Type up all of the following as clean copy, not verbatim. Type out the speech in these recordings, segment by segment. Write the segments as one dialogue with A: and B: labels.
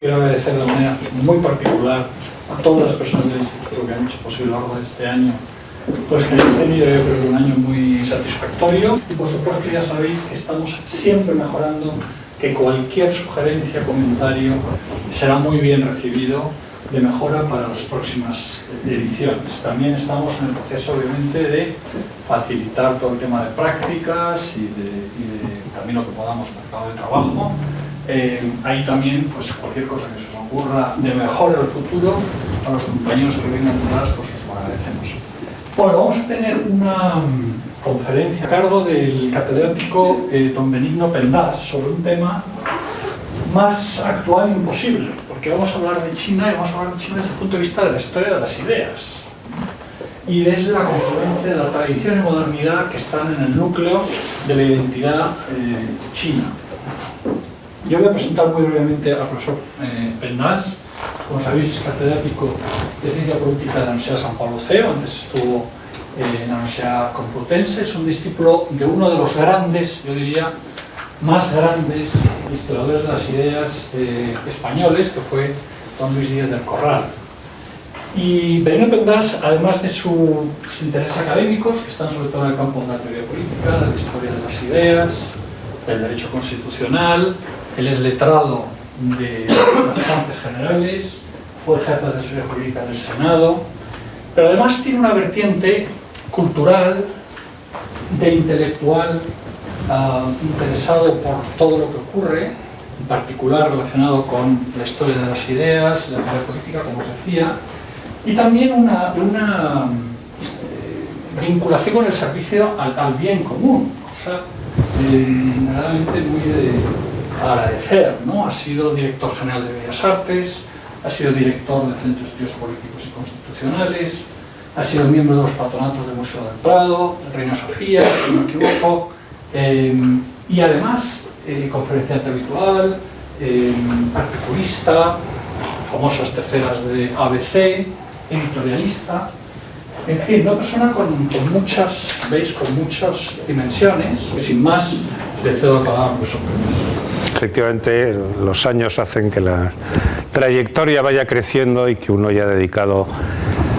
A: Quiero agradecer de manera muy particular a todas las personas del Instituto que han hecho posible a lo largo de este año, pues que hayáis tenido, yo creo, un año muy satisfactorio. Y por supuesto ya sabéis que estamos siempre mejorando, que cualquier sugerencia, comentario será muy bien recibido de mejora para las próximas ediciones. También estamos en el proceso, obviamente, de facilitar todo el tema de prácticas y de también lo que podamos en el mercado de trabajo. Ahí también, pues cualquier cosa que se os ocurra de mejora en el futuro, a los compañeros que vengan detrás, pues os lo agradecemos. Bueno, vamos a tener una conferencia a cargo del catedrático don Benigno Pendas sobre un tema más actual imposible, porque vamos a hablar de China y vamos a hablar de China desde el punto de vista de la historia de las ideas y desde la confluencia de la tradición y modernidad que están en el núcleo de la identidad china. Yo voy a presentar muy brevemente al profesor Pendas. Como sabéis, es catedrático de Ciencia Política de la Universidad de San Pablo CEU, antes estuvo en la Universidad Complutense, es un discípulo de uno de los grandes, yo diría, más grandes historiadores de las ideas españoles, que fue don Luis Díaz del Corral. Y Benigno Pendas, además de sus intereses académicos, que están sobre todo en el campo de la teoría política, de la historia de las ideas, del derecho constitucional, él es letrado de las Cortes Generales, fue jefe de la Asesoría Jurídica del Senado, pero además tiene una vertiente cultural, de intelectual, interesado por todo lo que ocurre, en particular relacionado con la historia de las ideas, la teoría política, como os decía, y también una vinculación con el servicio al bien común, cosa generalmente muy de agradecer, ¿no? Ha sido director general de Bellas Artes, ha sido director del Centro de Estudios Políticos y Constitucionales, ha sido miembro de los patronatos del Museo del Prado, Reina Sofía, si no me equivoco, y además conferenciante habitual, articulista, famosas terceras de ABC, editorialista, en fin, una persona con muchas, veis, con muchas dimensiones. Sin más, le cedo la palabra al profesor Pendas.
B: Efectivamente, los años hacen que la trayectoria vaya creciendo y que uno haya dedicado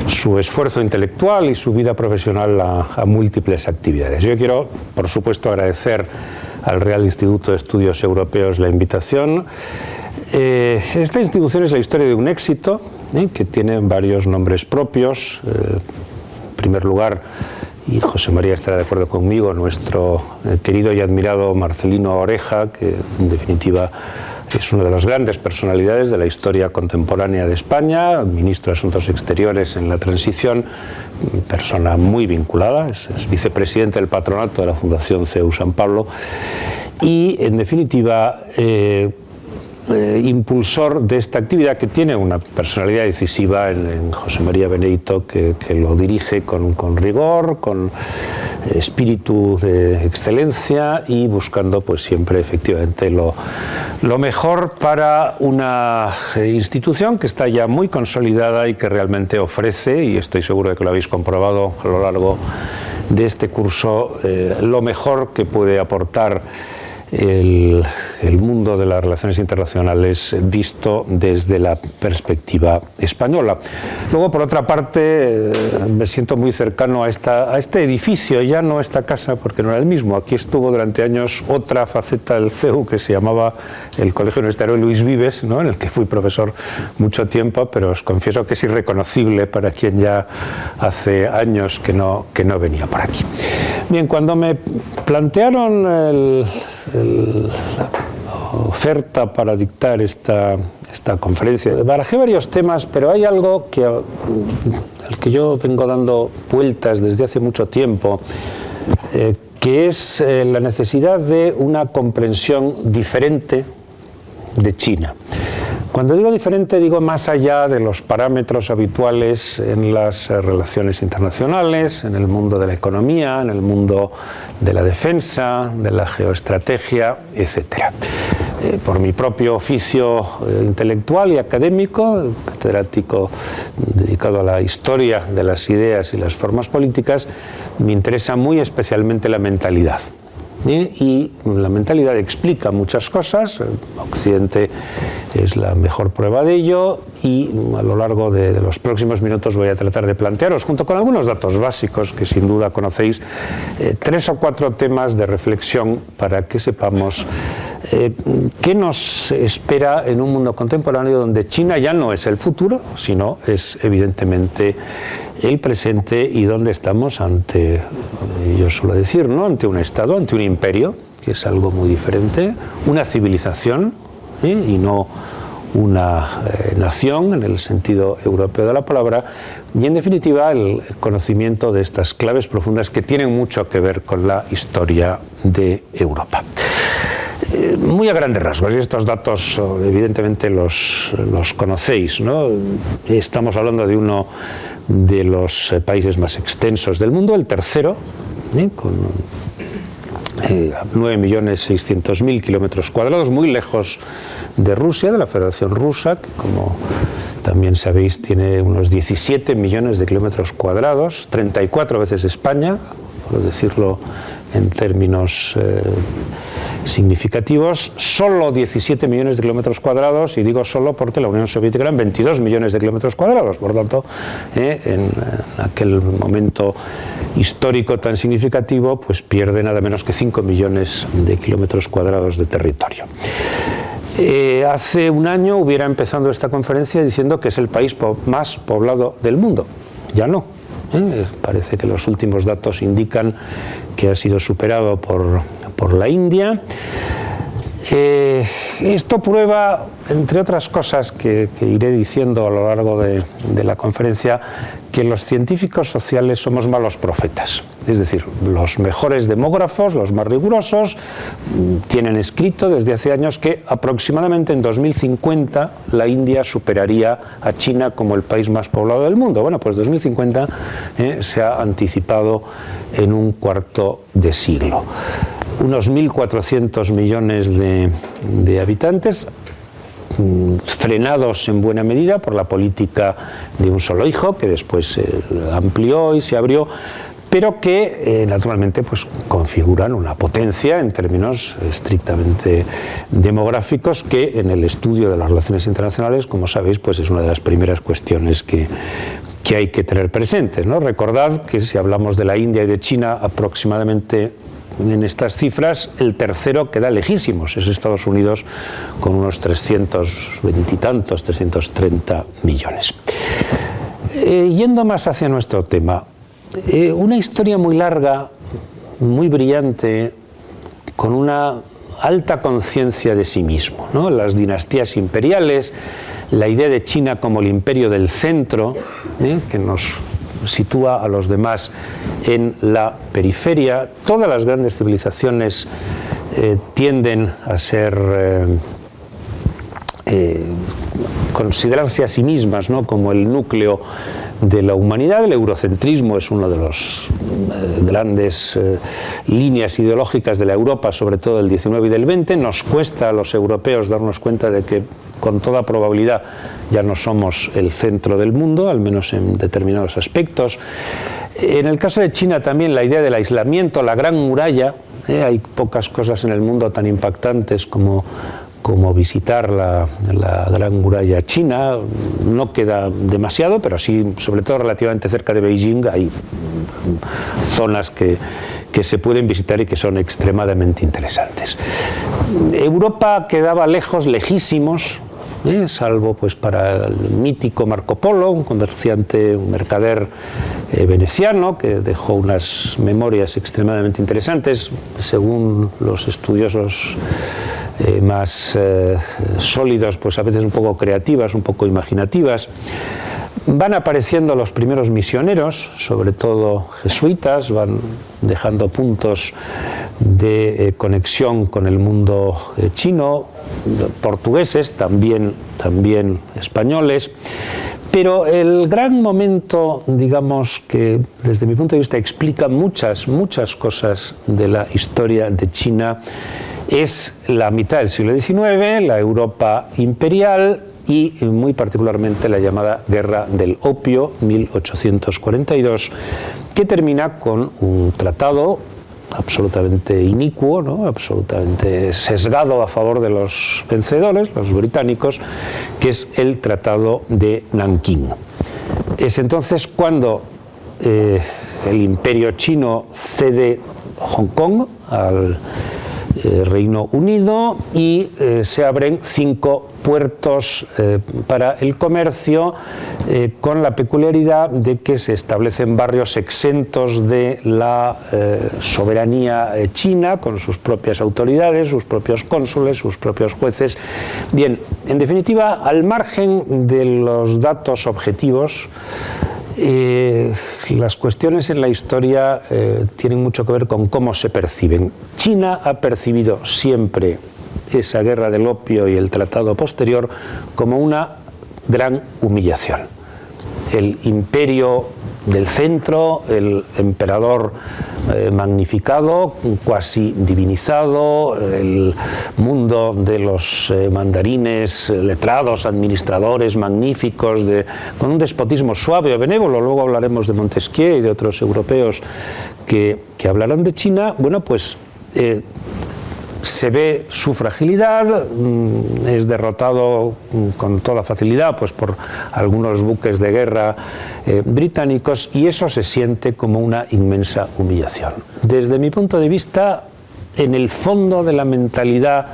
B: su esfuerzo intelectual y su vida profesional a múltiples actividades. Yo quiero, por supuesto, agradecer al Real Instituto de Estudios Europeos la invitación. Esta institución es la historia de un éxito que tiene varios nombres propios. En primer lugar, y José María estará de acuerdo conmigo, nuestro querido y admirado Marcelino Oreja, que en definitiva es una de las grandes personalidades de la historia contemporánea de España, ministro de Asuntos Exteriores en la transición, persona muy vinculada, es vicepresidente del patronato de la Fundación CEU San Pablo y, en definitiva, impulsor de esta actividad, que tiene una personalidad decisiva en José María Benedito, que lo dirige con rigor, con espíritu de excelencia y buscando pues siempre efectivamente lo mejor para una institución que está ya muy consolidada y que realmente ofrece, y estoy seguro de que lo habéis comprobado a lo largo de este curso, lo mejor que puede aportar el mundo de las relaciones internacionales visto desde la perspectiva española. Luego, por otra parte, me siento muy cercano a este edificio, ya no esta casa, porque no era el mismo. Aquí estuvo durante años otra faceta del CEU que se llamaba el Colegio Universitario Luis Vives, ¿no?, en el que fui profesor mucho tiempo, pero os confieso que es irreconocible para quien ya hace años que no venía por aquí. Bien, cuando me plantearon la oferta para dictar esta conferencia, barajé varios temas, pero hay algo al que yo vengo dando vueltas desde hace mucho tiempo, que es la necesidad de una comprensión diferente de China. Cuando digo diferente, digo más allá de los parámetros habituales en las relaciones internacionales, en el mundo de la economía, en el mundo de la defensa, de la geoestrategia, etc. Por mi propio oficio intelectual y académico, catedrático dedicado a la historia de las ideas y las formas políticas, me interesa muy especialmente la mentalidad. y la mentalidad explica muchas cosas. Occidente es la mejor prueba de ello, y a lo largo de los próximos minutos voy a tratar de plantearos, junto con algunos datos básicos que sin duda conocéis, 3 o 4 temas de reflexión para que sepamos qué nos espera en un mundo contemporáneo donde China ya no es el futuro, sino es evidentemente el presente, y donde estamos ante, yo suelo decir, ¿no?, ante un Estado, ante un imperio, que es algo muy diferente, una civilización, y no una nación en el sentido europeo de la palabra, y en definitiva el conocimiento de estas claves profundas que tienen mucho que ver con la historia de Europa. Muy a grandes rasgos, y estos datos evidentemente los conocéis, ¿no? Estamos hablando de uno de los países más extensos del mundo, el tercero, con 9.600.000 kilómetros cuadrados, muy lejos de Rusia, de la Federación Rusa, que como también sabéis tiene unos 17 millones de kilómetros cuadrados, 34 veces España, por decirlo en términos significativos. Solo 17 millones de kilómetros cuadrados, y digo solo porque la Unión Soviética eran 22 millones de kilómetros cuadrados, por tanto, en aquel momento histórico tan significativo, pues pierde nada menos que 5 millones de kilómetros cuadrados de territorio. Hace un año hubiera empezado esta conferencia diciendo que es el país más poblado del mundo. Ya no. Parece que los últimos datos indican que ha sido superado por la India. Esto prueba, entre otras cosas que iré diciendo a lo largo de la conferencia, que los científicos sociales somos malos profetas. Es decir, los mejores demógrafos, los más rigurosos, tienen escrito desde hace años que aproximadamente en 2050 la India superaría a China como el país más poblado del mundo. Bueno, pues 2050 se ha anticipado en un cuarto de siglo. Unos 1.400 millones de habitantes, frenados en buena medida por la política de un solo hijo, que después se amplió y se abrió, pero que naturalmente pues configuran una potencia en términos estrictamente demográficos, que en el estudio de las relaciones internacionales, como sabéis, pues es una de las primeras cuestiones que hay que tener presentes, ¿no? Recordad que si hablamos de la India y de China, aproximadamente en estas cifras el tercero queda lejísimos, es Estados Unidos, con unos 320 y tantos, 330 millones. Yendo más hacia nuestro tema, una historia muy larga, muy brillante, con una alta conciencia de sí mismo, ¿no? Las dinastías imperiales, la idea de China como el imperio del centro, que nos sitúa a los demás en la periferia. Todas las grandes civilizaciones tienden a ser considerarse a sí mismas, ¿no?, como el núcleo de la humanidad. El eurocentrismo es una de las grandes líneas ideológicas de la Europa, sobre todo del 19 y del 20. Nos cuesta a los europeos darnos cuenta de que con toda probabilidad ya no somos el centro del mundo, al menos en determinados aspectos. En el caso de China también la idea del aislamiento, la gran muralla, hay pocas cosas en el mundo tan impactantes como visitar la gran muralla china. No queda demasiado, pero sí, sobre todo relativamente cerca de Beijing, hay zonas que se pueden visitar y que son extremadamente interesantes. Europa quedaba lejos, lejísimos, salvo pues para el mítico Marco Polo, un comerciante, un mercader veneciano, que dejó unas memorias extremadamente interesantes, según los estudiosos más sólidos, pues a veces un poco creativas, un poco imaginativas. Van apareciendo los primeros misioneros, sobre todo jesuitas, van dejando puntos de conexión con el mundo chino, portugueses, también españoles. Pero el gran momento, digamos, que desde mi punto de vista explica muchas cosas de la historia de China, es la mitad del siglo XIX, la Europa imperial, y muy particularmente la llamada Guerra del Opio, 1842, que termina con un tratado absolutamente inicuo, ¿no? Absolutamente sesgado a favor de los vencedores, los británicos, que es el Tratado de Nankín. Es entonces cuando el Imperio chino cede Hong Kong al Reino Unido y se abren 5 puertos para el comercio, con la peculiaridad de que se establecen barrios exentos de la soberanía china, con sus propias autoridades, sus propios cónsules, sus propios jueces. Bien, en definitiva, al margen de los datos objetivos, las cuestiones en la historia tienen mucho que ver con cómo se perciben. China ha percibido siempre esa guerra del opio y el tratado posterior como una gran humillación. El imperio del centro, el emperador magnificado, cuasi divinizado, el mundo de los mandarines letrados, administradores magníficos, con un despotismo suave o benévolo. Luego hablaremos de Montesquieu y de otros europeos que hablarán de China. Bueno, pues se ve su fragilidad, es derrotado con toda facilidad pues por algunos buques de guerra británicos, y eso se siente como una inmensa humillación. Desde mi punto de vista, en el fondo de la mentalidad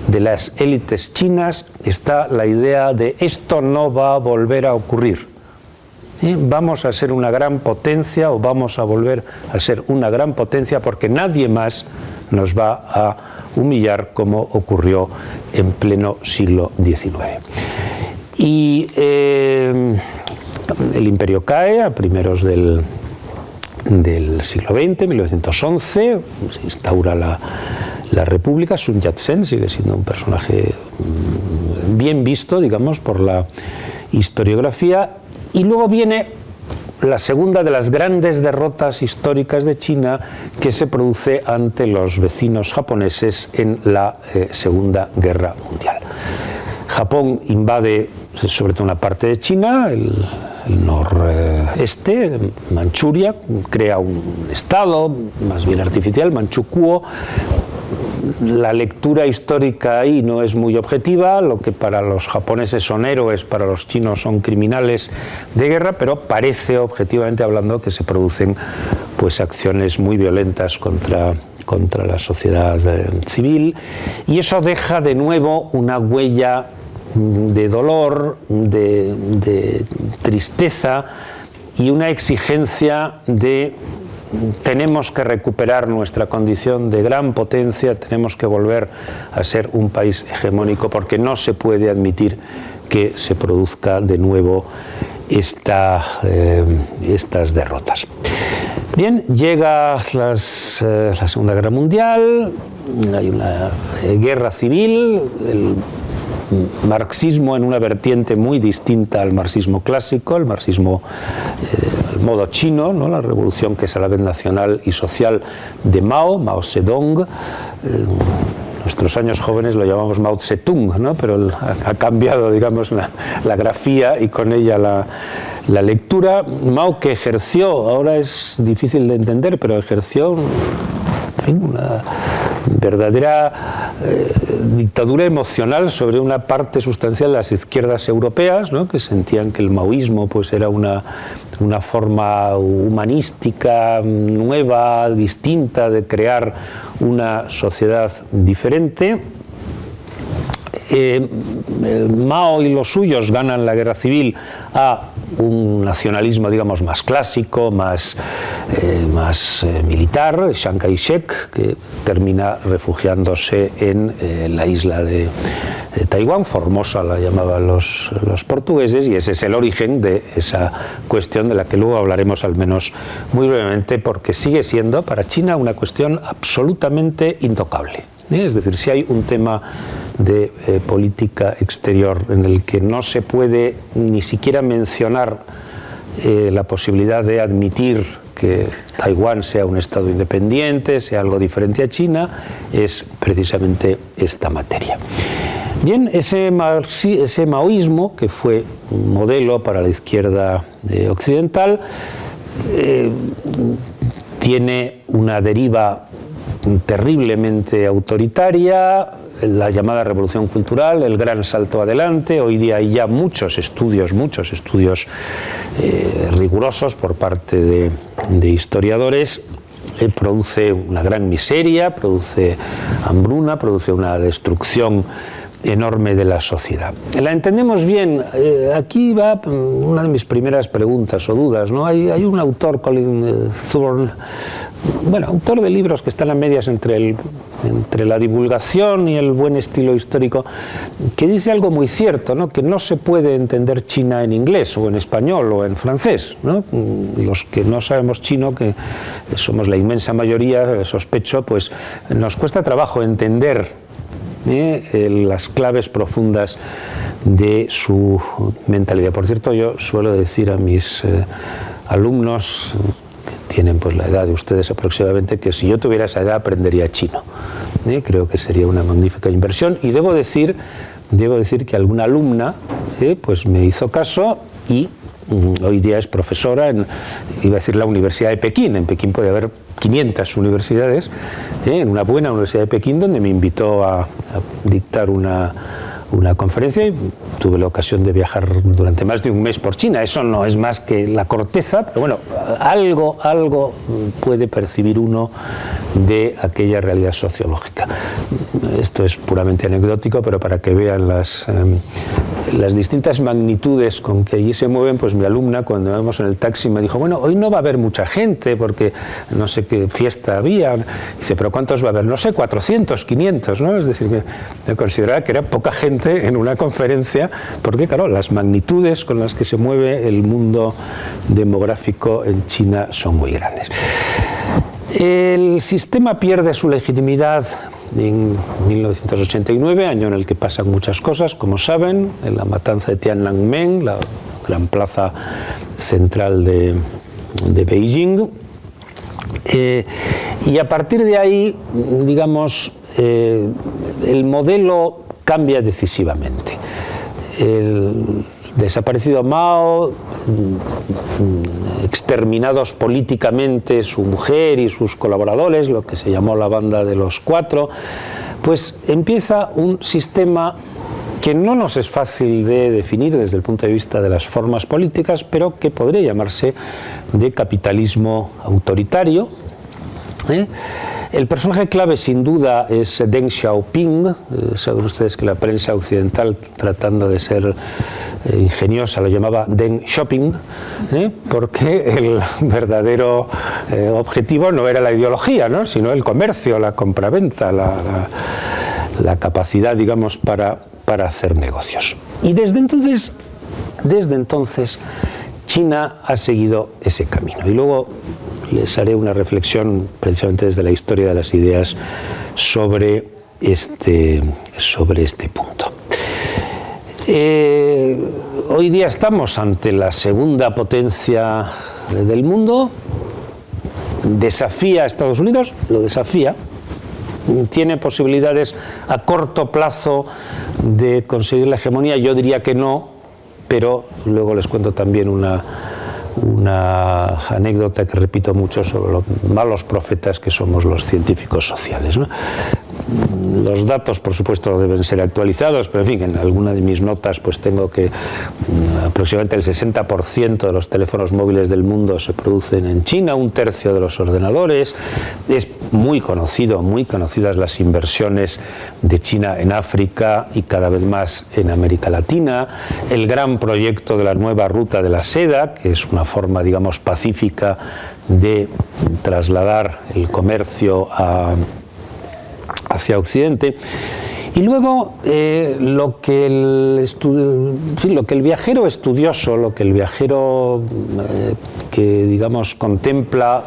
B: de las élites chinas está la idea de esto no va a volver a ocurrir. Vamos a ser una gran potencia, o vamos a volver a ser una gran potencia, porque nadie más nos va a humillar como ocurrió en pleno siglo XIX. Y el imperio cae a primeros del siglo XX, 1911, se instaura la República. Sun Yat-sen sigue siendo un personaje bien visto, digamos, por la historiografía, y luego viene la segunda de las grandes derrotas históricas de China, que se produce ante los vecinos japoneses en la Segunda Guerra Mundial. Japón invade sobre todo una parte de China, el noreste, Manchuria, crea un estado más bien artificial, Manchukuo. La lectura histórica ahí no es muy objetiva, lo que para los japoneses son héroes, para los chinos son criminales de guerra, pero parece, objetivamente hablando, que se producen pues acciones muy violentas contra la sociedad civil, y eso deja de nuevo una huella de dolor, de tristeza y una exigencia de tenemos que recuperar nuestra condición de gran potencia, tenemos que volver a ser un país hegemónico, porque no se puede admitir que se produzca de nuevo estas derrotas. Bien, llega la Segunda Guerra Mundial, hay una guerra civil, el marxismo en una vertiente muy distinta al marxismo clásico, el marxismo al modo chino, ¿no? La revolución que es a la vez nacional y social de Mao Zedong. Nuestros años jóvenes lo llamamos Mao Tse-tung, ¿no? Pero ha cambiado, digamos, la grafía y con ella la lectura. Mao, que ejerció, ahora es difícil de entender, pero ejerció una verdadera dictadura emocional sobre una parte sustancial de las izquierdas europeas, ¿no? Que sentían que el maoísmo pues era una forma humanística nueva, distinta, de crear una sociedad diferente. Mao y los suyos ganan la guerra civil a un nacionalismo, digamos, más clásico, más militar, Chiang Kai-shek, que termina refugiándose en la isla de Taiwán, Formosa la llamaban los portugueses, y ese es el origen de esa cuestión de la que luego hablaremos al menos muy brevemente, porque sigue siendo para China una cuestión absolutamente intocable. Es decir, si hay un tema de política exterior en el que no se puede ni siquiera mencionar la posibilidad de admitir que Taiwán sea un Estado independiente, sea algo diferente a China, es precisamente esta materia. Bien, ese maoísmo, que fue un modelo para la izquierda occidental, tiene una deriva terriblemente autoritaria, la llamada revolución cultural, el gran salto adelante. Hoy día hay ya muchos estudios rigurosos por parte de historiadores. Produce una gran miseria, produce hambruna, produce una destrucción enorme de la sociedad. ¿La entendemos bien? Aquí va una de mis primeras preguntas o dudas, ¿no? Hay un autor, Colin Thorne, bueno, autor de libros que están a medias entre la divulgación y el buen estilo histórico, que dice algo muy cierto, ¿no? Que no se puede entender China en inglés o en español o en francés, ¿no? Los que no sabemos chino, que somos la inmensa mayoría, sospecho, pues nos cuesta trabajo entender las claves profundas de su mentalidad. Por cierto, yo suelo decir a mis alumnos, que tienen pues la edad de ustedes aproximadamente, que si yo tuviera esa edad aprendería chino. Creo que sería una magnífica inversión, y debo decir que alguna alumna pues me hizo caso y hoy día es profesora iba a decir la Universidad de Pekín. En Pekín puede haber 500 universidades, en una buena Universidad de Pekín, donde me invitó a dictar una conferencia, y tuve la ocasión de viajar durante más de un mes por China. Eso no es más que la corteza, pero bueno, algo puede percibir uno de aquella realidad sociológica. Esto es puramente anecdótico, pero para que vean las distintas magnitudes con que allí se mueven, pues mi alumna, cuando íbamos en el taxi, me dijo, bueno, hoy no va a haber mucha gente porque no sé qué fiesta había. Dice, pero ¿cuántos va a haber? No sé, 400, 500, ¿no? Es decir, que me consideraba que era poca gente en una conferencia, porque claro, las magnitudes con las que se mueve el mundo demográfico en China son muy grandes. El sistema pierde su legitimidad en 1989, año en el que pasan muchas cosas, como saben, en la matanza de Tiananmen, la gran plaza central de Beijing, y a partir de ahí, digamos, el modelo cambia decisivamente. El desaparecido Mao, exterminados políticamente su mujer y sus colaboradores, lo que se llamó la banda de los cuatro, pues empieza un sistema que no nos es fácil de definir desde el punto de vista de las formas políticas, pero que podría llamarse de capitalismo autoritario. El personaje clave, sin duda, es Deng Xiaoping. Saben ustedes que la prensa occidental, tratando de ser ingeniosa, lo llamaba Deng Shopping, porque el verdadero objetivo no era la ideología, ¿no?, sino el comercio, la compraventa, la capacidad, digamos, para hacer negocios. Y desde entonces China ha seguido ese camino. Y luego les haré una reflexión precisamente desde la historia de las ideas sobre este punto. Hoy día estamos ante la segunda potencia del mundo, desafía a Estados Unidos, lo desafía, tiene posibilidades a corto plazo de conseguir la hegemonía. Yo diría que no, pero luego les cuento también una anécdota que repito mucho sobre los malos profetas que somos los científicos sociales, ¿no? Los datos, por supuesto, deben ser actualizados, pero en fin, en alguna de mis notas pues tengo que aproximadamente el 60% de los teléfonos móviles del mundo se producen en China, 1/3 de los ordenadores. Es muy conocidas las inversiones de China en África y cada vez más en América Latina. El gran proyecto de la nueva ruta de la seda, que es una forma, digamos, pacífica de trasladar el comercio hacia Occidente. Y luego lo que el viajero estudioso, lo que el viajero que, digamos, contempla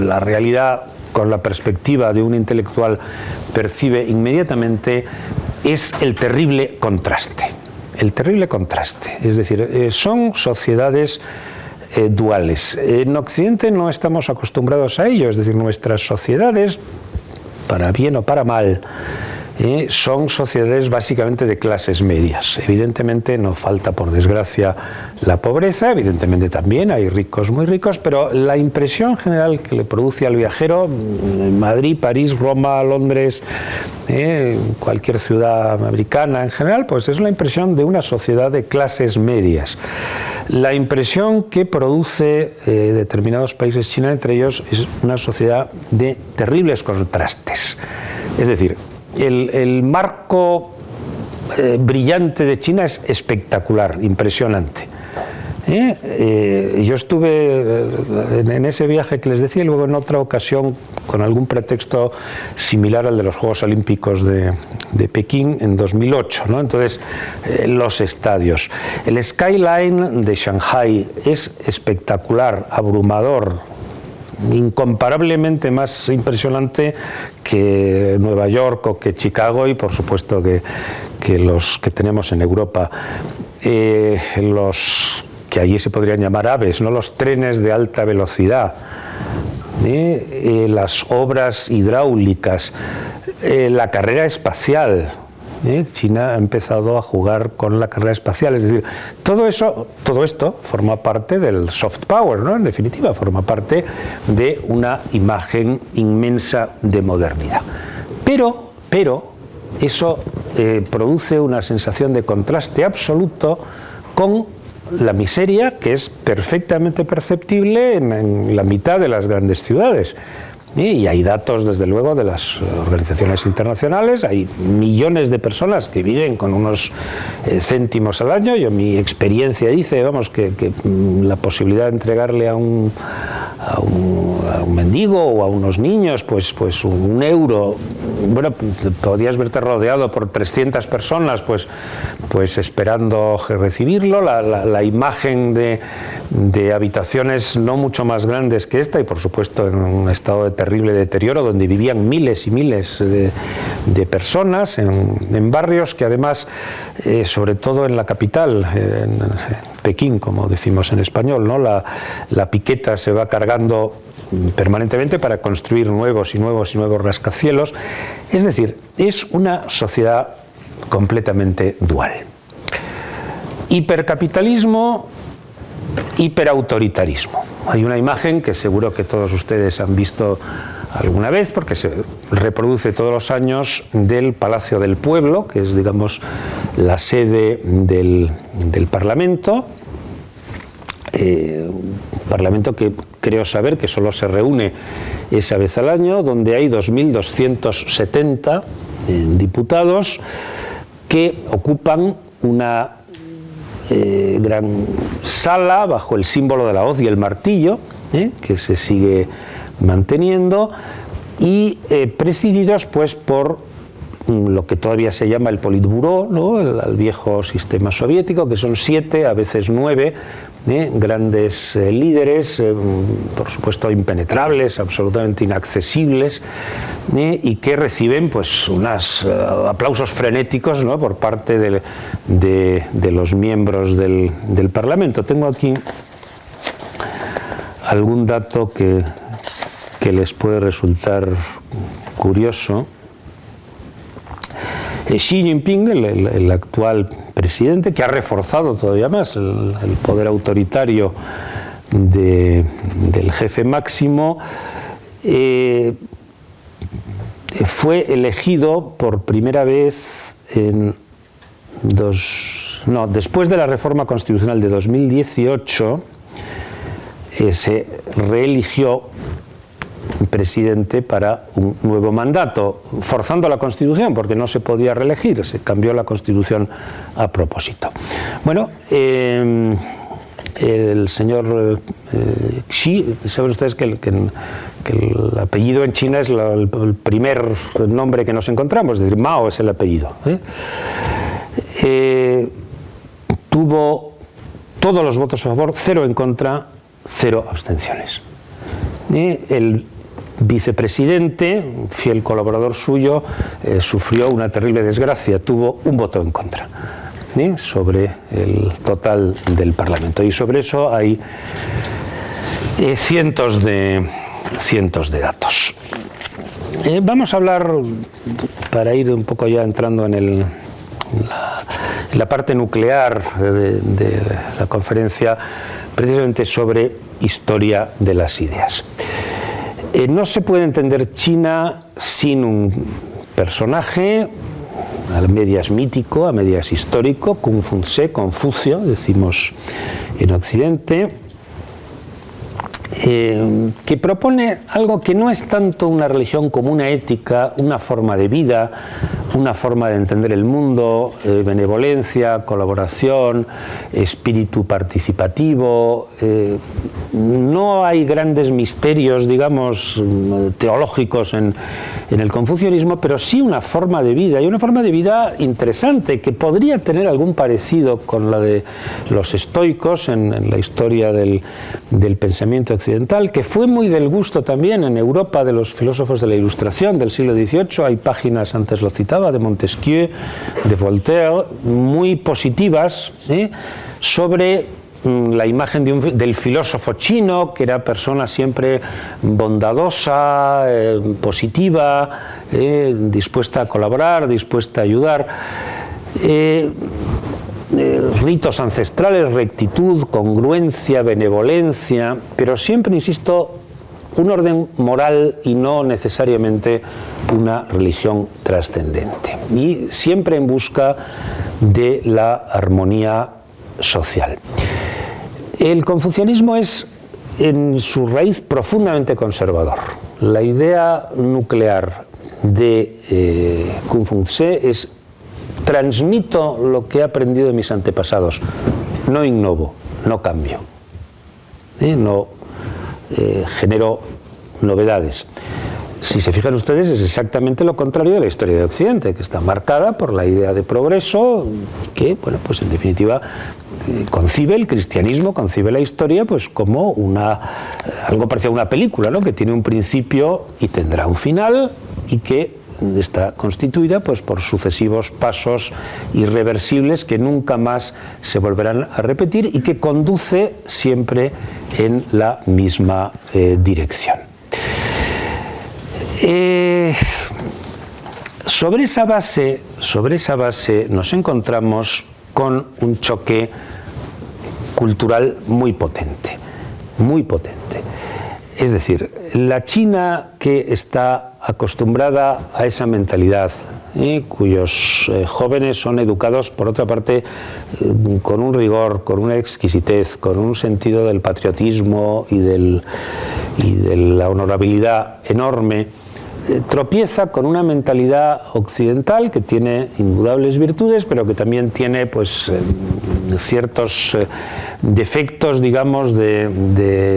B: la realidad con la perspectiva de un intelectual percibe inmediatamente, es el terrible contraste. El terrible contraste. Es decir, son sociedades duales. En Occidente no estamos acostumbrados a ello, es decir, nuestras sociedades, para bien o para mal, son sociedades básicamente de clases medias. Evidentemente no falta, por desgracia, la pobreza, evidentemente también hay ricos muy ricos, pero la impresión general que le produce al viajero, Madrid, París, Roma, Londres, cualquier ciudad americana en general, pues es la impresión de una sociedad de clases medias. La impresión que produce determinados países China, entre ellos, es una sociedad de terribles contrastes. Es decir, el marco brillante de China es espectacular, impresionante. Yo estuve en ese viaje que les decía y luego en otra ocasión con algún pretexto similar al de los Juegos Olímpicos de Pekín en 2008, ¿no? Entonces, los estadios. El skyline de Shanghái es espectacular, abrumador, incomparablemente más impresionante que Nueva York o que Chicago y por supuesto que los que tenemos en Europa. Los que allí se podrían llamar aves, ¿no? Los trenes de alta velocidad, las obras hidráulicas, la carrera espacial. China ha empezado a jugar con la carrera espacial, es decir, todo esto forma parte del soft power, ¿no? En definitiva, forma parte de una imagen inmensa de modernidad. Pero eso produce una sensación de contraste absoluto con la miseria que es perfectamente perceptible en la mitad de las grandes ciudades. Y hay datos, desde luego, de las organizaciones internacionales, hay millones de personas que viven con unos céntimos al año. Yo, mi experiencia dice, vamos, que la posibilidad de entregarle a un mendigo o a unos niños, pues un euro, bueno, podías verte rodeado por 300 personas, pues esperando recibirlo. La imagen de habitaciones no mucho más grandes que esta y, por supuesto, en un estado de terrible deterioro, donde vivían miles y miles de personas en barrios que además, sobre todo en la capital, en Pekín, como decimos en español, ¿no? La piqueta se va cargando permanentemente para construir nuevos y nuevos y nuevos rascacielos. Es decir, es una sociedad completamente dual. Hipercapitalismo, hiperautoritarismo. Hay una imagen que seguro que todos ustedes han visto alguna vez, porque se reproduce todos los años, del Palacio del Pueblo, que es, digamos, la sede del Parlamento. Parlamento que creo saber que solo se reúne esa vez al año, donde hay 2.270 diputados que ocupan una gran sala bajo el símbolo de la hoz y el martillo, que se sigue manteniendo, y presididos pues por lo que todavía se llama el Politburó, ¿no? El viejo sistema soviético, que son 7, a veces 9 grandes líderes, por supuesto impenetrables, absolutamente inaccesibles, y que reciben pues unos aplausos frenéticos, ¿no? Por parte de los miembros del Parlamento. Tengo aquí algún dato que les puede resultar curioso. Xi Jinping, el actual presidente, que ha reforzado todavía más el poder autoritario del jefe máximo, fue elegido por primera vez después de la reforma constitucional de 2018, se reeligió presidente para un nuevo mandato, forzando la Constitución, porque no se podía reelegir, se cambió la Constitución a propósito. Bueno, el señor Xi, saben ustedes que el apellido en China es el primer nombre que nos encontramos, es decir, Mao es el apellido. Tuvo todos los votos a favor, 0 en contra, 0 abstenciones. El vicepresidente, fiel colaborador suyo, sufrió una terrible desgracia, tuvo un voto en contra sobre el total del Parlamento, y sobre eso hay cientos de datos. Vamos a hablar, para ir un poco ya entrando en la parte nuclear de la conferencia, precisamente sobre historia de las ideas. No se puede entender China sin un personaje, a medias mítico, a medias histórico, Confucio, decimos en Occidente, que propone algo que no es tanto una religión como una ética, una forma de vida, una forma de entender el mundo, benevolencia, colaboración, espíritu participativo. No hay grandes misterios, digamos, teológicos en el confucianismo, pero sí una forma de vida, y una forma de vida interesante, que podría tener algún parecido con la de los estoicos en la historia del pensamiento occidental, que fue muy del gusto también en Europa de los filósofos de la Ilustración del siglo XVIII. Hay páginas, antes lo citaba, de Montesquieu, de Voltaire, muy positivas, sobre la imagen del filósofo chino, que era persona siempre bondadosa, positiva, dispuesta a colaborar, dispuesta a ayudar. Ritos ancestrales, rectitud, congruencia, benevolencia, pero siempre, insisto, un orden moral y no necesariamente una religión trascendente. Y siempre en busca de la armonía social. El confucianismo es, en su raíz, profundamente conservador. La idea nuclear de Confucio es: transmito lo que he aprendido de mis antepasados, no innovo, no cambio, no genero novedades. Si se fijan ustedes, es exactamente lo contrario de la historia de Occidente, que está marcada por la idea de progreso, que, bueno, pues en definitiva concibe el cristianismo, concibe la historia pues como algo parecido a una película, ¿no?, que tiene un principio y tendrá un final, y que está constituida pues por sucesivos pasos irreversibles que nunca más se volverán a repetir y que conduce siempre en la misma dirección. Sobre esa base nos encontramos con un choque cultural muy potente, muy potente. Es decir, la China que está acostumbrada a esa mentalidad, cuyos jóvenes son educados, por otra parte, con un rigor, con una exquisitez, con un sentido del patriotismo y de la honorabilidad enorme, tropieza con una mentalidad occidental que tiene indudables virtudes, pero que también tiene pues ciertos defectos, digamos, de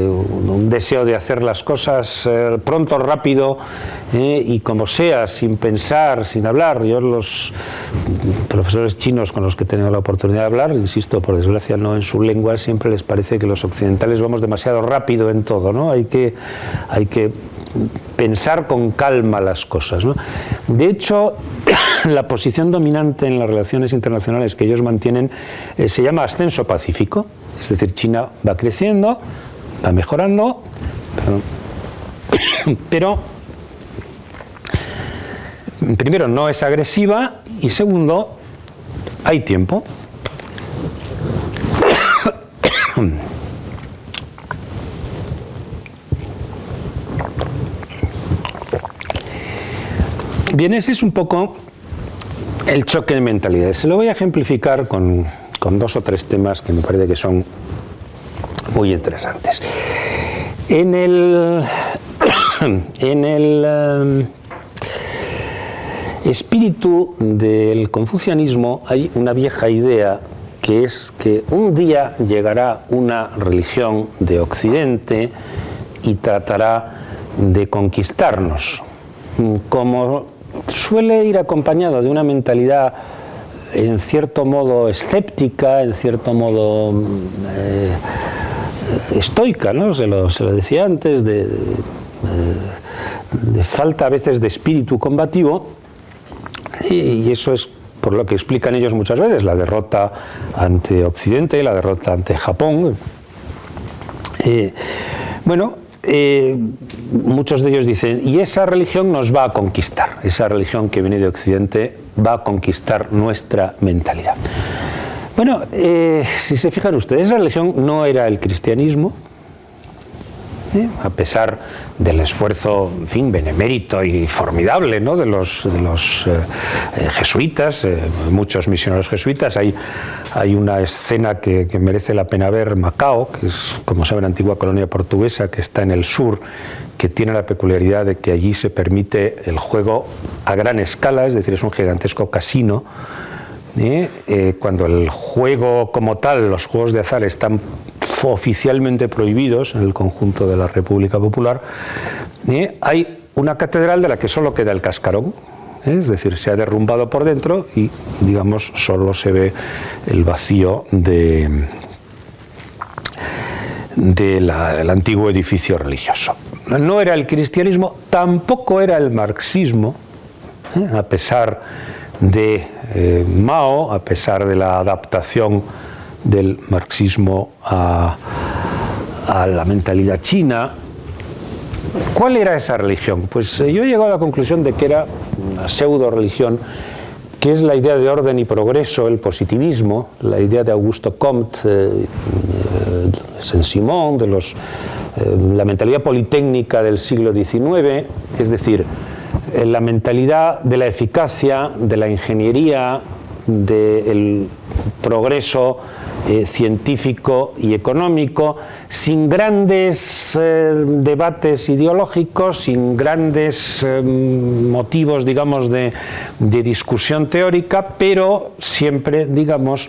B: un deseo de hacer las cosas pronto, rápido, y como sea, sin pensar, sin hablar. Yo, los profesores chinos con los que he tenido la oportunidad de hablar, insisto, por desgracia no en su lengua, siempre les parece que los occidentales vamos demasiado rápido en todo, ¿no? Hay que pensar con calma las cosas, ¿no? De hecho, la posición dominante en las relaciones internacionales que ellos mantienen se llama ascenso pacífico, es decir, China va creciendo, va mejorando, pero primero no es agresiva y segundo hay tiempo. Bien, ese es un poco el choque de mentalidades. Se lo voy a ejemplificar con 2 o 3 temas que me parece que son muy interesantes. En el espíritu del confucianismo hay una vieja idea, que es que un día llegará una religión de Occidente y tratará de conquistarnos, como suele ir acompañado de una mentalidad en cierto modo escéptica, en cierto modo estoica, ¿no? Se lo decía antes, de falta a veces de espíritu combativo, y eso es por lo que explican ellos muchas veces la derrota ante Occidente, la derrota ante Japón. Bueno, muchos de ellos dicen, y esa religión nos va a conquistar, esa religión que viene de Occidente va a conquistar nuestra mentalidad. Bueno, si se fijan ustedes, esa religión no era el cristianismo, a pesar del esfuerzo, en fin, benemérito y formidable, ¿no?, de los jesuitas, muchos misioneros jesuitas. Hay una escena que merece la pena ver, Macao, que es, como saben, antigua colonia portuguesa, que está en el sur, que tiene la peculiaridad de que allí se permite el juego a gran escala, es decir, es un gigantesco casino. Cuando el juego como tal, los juegos de azar, están oficialmente prohibidos en el conjunto de la República Popular, hay una catedral de la que solo queda el cascarón, es decir, se ha derrumbado por dentro y, digamos, solo se ve el vacío del antiguo edificio religioso. No era el cristianismo, tampoco era el marxismo, a pesar de Mao, a pesar de la adaptación del marxismo a la mentalidad china. ¿Cuál era esa religión? Pues yo he llegado a la conclusión de que era una pseudo religión, que es la idea de orden y progreso, el positivismo, la idea de Augusto Comte, Saint-Simon, la mentalidad politécnica del siglo XIX, es decir, la mentalidad de la eficacia, de la ingeniería, del progreso científico y económico, sin grandes debates ideológicos, sin grandes motivos, digamos, de discusión teórica, pero siempre, digamos,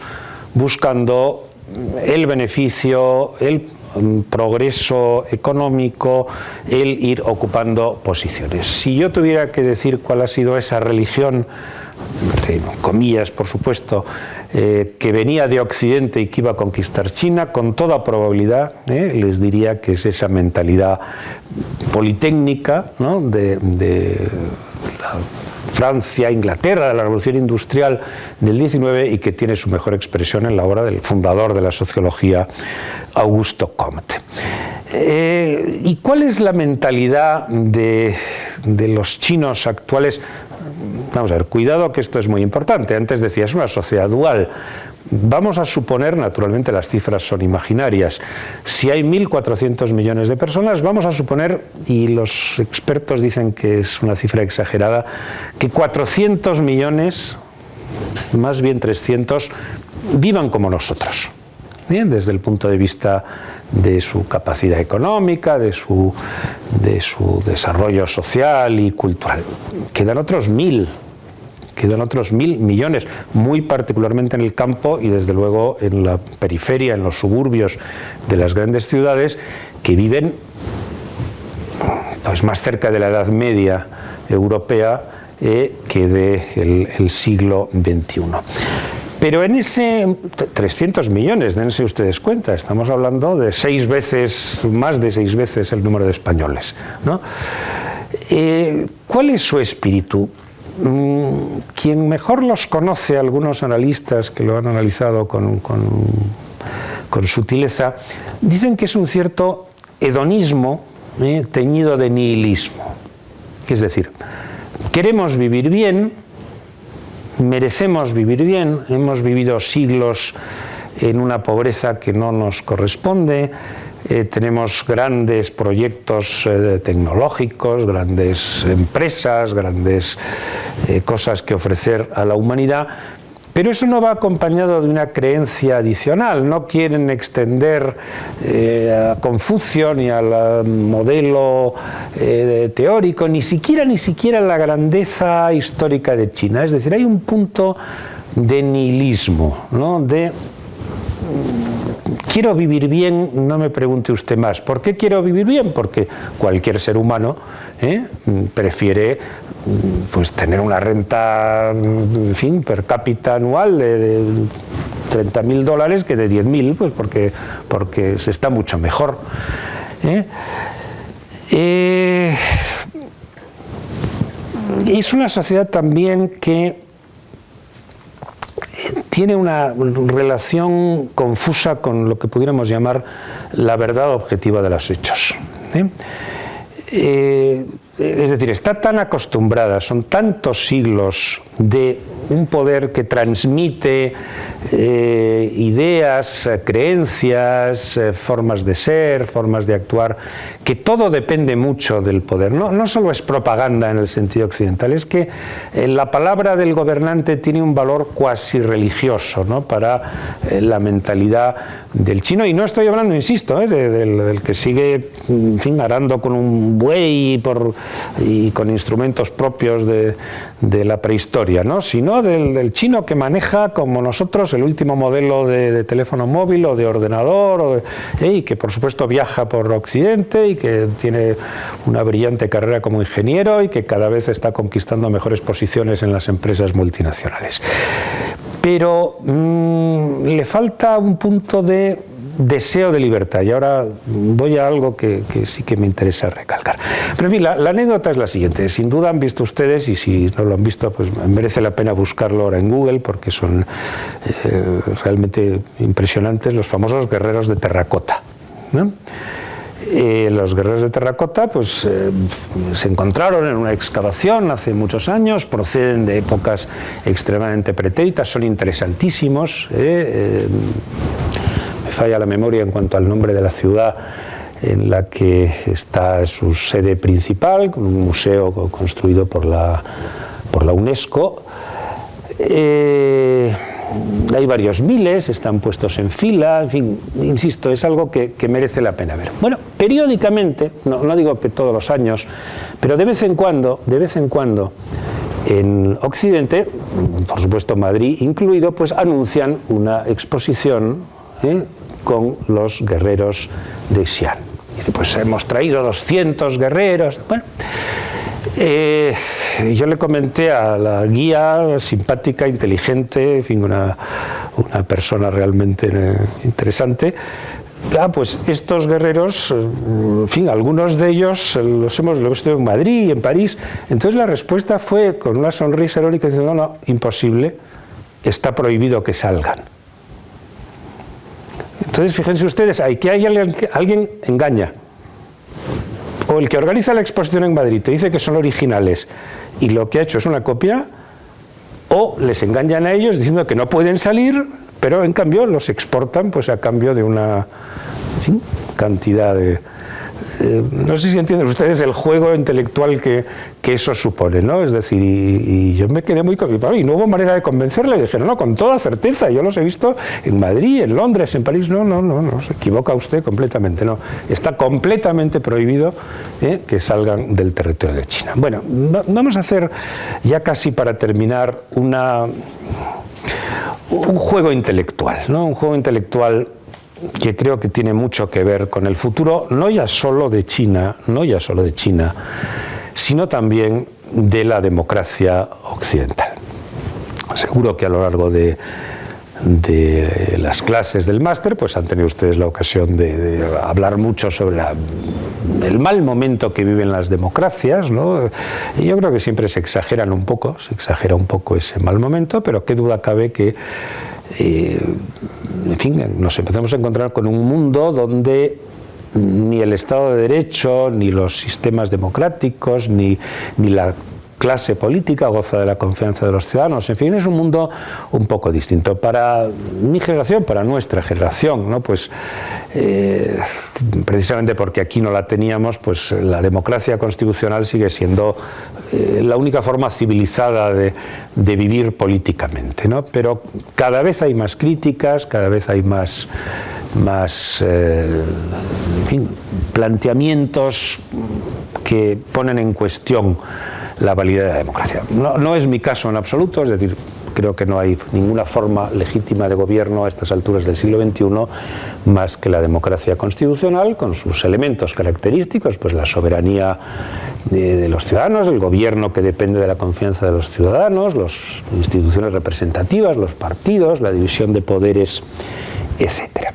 B: buscando el beneficio, el progreso económico, el ir ocupando posiciones. Si yo tuviera que decir cuál ha sido esa religión, entre comillas, por supuesto, que venía de Occidente y que iba a conquistar China, con toda probabilidad les diría que es esa mentalidad politécnica, ¿no?, de la Francia, Inglaterra, de la Revolución Industrial del XIX, y que tiene su mejor expresión en la obra del fundador de la sociología, Augusto Comte. ¿Y cuál es la mentalidad de los chinos actuales? Vamos a ver, cuidado, que esto es muy importante. Antes decía, es una sociedad dual. Vamos a suponer, naturalmente las cifras son imaginarias, si hay 1.400 millones de personas, vamos a suponer, y los expertos dicen que es una cifra exagerada, que 400 millones, más bien 300, vivan como nosotros. Bien, desde el punto de vista de su capacidad económica, de su desarrollo social y cultural. Quedan otros 1.000 millones, muy particularmente en el campo y desde luego en la periferia, en los suburbios de las grandes ciudades, que viven pues más cerca de la Edad Media europea que del siglo XXI. Pero en ese 300 millones, dense ustedes cuenta, estamos hablando de más de 6 veces el número de españoles, ¿no? ¿Cuál es su espíritu? Quien mejor los conoce, algunos analistas que lo han analizado con sutileza, dicen que es un cierto hedonismo teñido de nihilismo. Es decir, queremos vivir bien, merecemos vivir bien, hemos vivido siglos en una pobreza que no nos corresponde, tenemos grandes proyectos tecnológicos, grandes empresas, grandes cosas que ofrecer a la humanidad, pero eso no va acompañado de una creencia adicional. No quieren extender a Confucio ni al modelo teórico, ni siquiera la grandeza histórica de China. Es decir, hay un punto de nihilismo, ¿no?, de quiero vivir bien, no me pregunte usted más. ¿Por qué quiero vivir bien? Porque cualquier ser humano prefiere pues tener una renta, en fin, per cápita anual de $30.000 que de 10.000, pues porque se está mucho mejor. Es una sociedad también que tiene una relación confusa con lo que pudiéramos llamar la verdad objetiva de los hechos. Es decir, está tan acostumbrada, son tantos siglos de un poder que transmite ideas, creencias, formas de ser, formas de actuar, que todo depende mucho del poder. No solo es propaganda en el sentido occidental, es que la palabra del gobernante tiene un valor cuasi religioso, ¿no?, para la mentalidad del chino. Y no estoy hablando, insisto, del que sigue, en fin, arando con un buey y con instrumentos propios de la prehistoria, ¿no?, sino del chino que maneja, como nosotros, el último modelo de teléfono móvil o de ordenador, y que por supuesto viaja por Occidente y que tiene una brillante carrera como ingeniero y que cada vez está conquistando mejores posiciones en las empresas multinacionales. Pero le falta un punto de deseo de libertad, y ahora voy a algo que sí que me interesa recalcar. Pero en fin, la anécdota es la siguiente. Sin duda han visto ustedes, y si no lo han visto, pues merece la pena buscarlo ahora en Google, porque son realmente impresionantes, los famosos guerreros de terracota, ¿no? Los guerreros de terracota pues se encontraron en una excavación hace muchos años, proceden de épocas extremadamente pretéritas, son interesantísimos. Me falla la memoria en cuanto al nombre de la ciudad en la que está su sede principal, con un museo construido por la UNESCO. Hay varios miles, están puestos en fila, en fin, insisto, es algo que merece la pena ver. Bueno, periódicamente, no digo que todos los años, pero de vez en cuando, en Occidente, por supuesto Madrid incluido, pues anuncian una exposición con los guerreros de Xi'an. Dice, pues hemos traído 200 guerreros. Bueno, yo le comenté a la guía, simpática, inteligente, en fin, una persona realmente interesante. Pues estos guerreros, en fin, algunos de ellos los hemos visto en Madrid y en París. Entonces la respuesta fue con una sonrisa irónica, diciendo, no, imposible, está prohibido que salgan. Entonces fíjense ustedes, alguien engaña. O el que organiza la exposición en Madrid te dice que son originales y lo que ha hecho es una copia, o les engañan a ellos diciendo que no pueden salir, pero en cambio los exportan pues a cambio de una cantidad de... no sé si entienden ustedes el juego intelectual que eso supone, ¿no? Es decir, y yo me quedé muy convencido, y no hubo manera de convencerle. Dije, no, con toda certeza, yo los he visto en Madrid, en Londres, en París. No, se equivoca usted completamente, no. Está completamente prohibido que salgan del territorio de China. Bueno, vamos a hacer, ya casi para terminar, un juego intelectual, ¿no? Un juego intelectual que creo que tiene mucho que ver con el futuro, no ya solo de China, sino también de la democracia occidental. Seguro que a lo largo de las clases del máster pues han tenido ustedes la ocasión de hablar mucho sobre el mal momento que viven las democracias, ¿no? Y yo creo que siempre se exagera un poco ese mal momento, pero qué duda cabe que en fin, nos empezamos a encontrar con un mundo donde ni el Estado de Derecho, ni los sistemas democráticos, ni la clase política goza de la confianza de los ciudadanos. En fin, es un mundo un poco distinto. Para mi generación, para nuestra generación, ¿no? Pues precisamente porque aquí no la teníamos, pues la democracia constitucional sigue siendo la única forma civilizada de vivir políticamente, ¿no? Pero cada vez hay más críticas, cada vez hay más en fin, planteamientos que ponen en cuestión la validez de la democracia. No es mi caso en absoluto, es decir, creo que no hay ninguna forma legítima de gobierno a estas alturas del siglo XXI más que la democracia constitucional, con sus elementos característicos, pues la soberanía de los ciudadanos, el gobierno que depende de la confianza de los ciudadanos, las instituciones representativas, los partidos, la división de poderes, etcétera.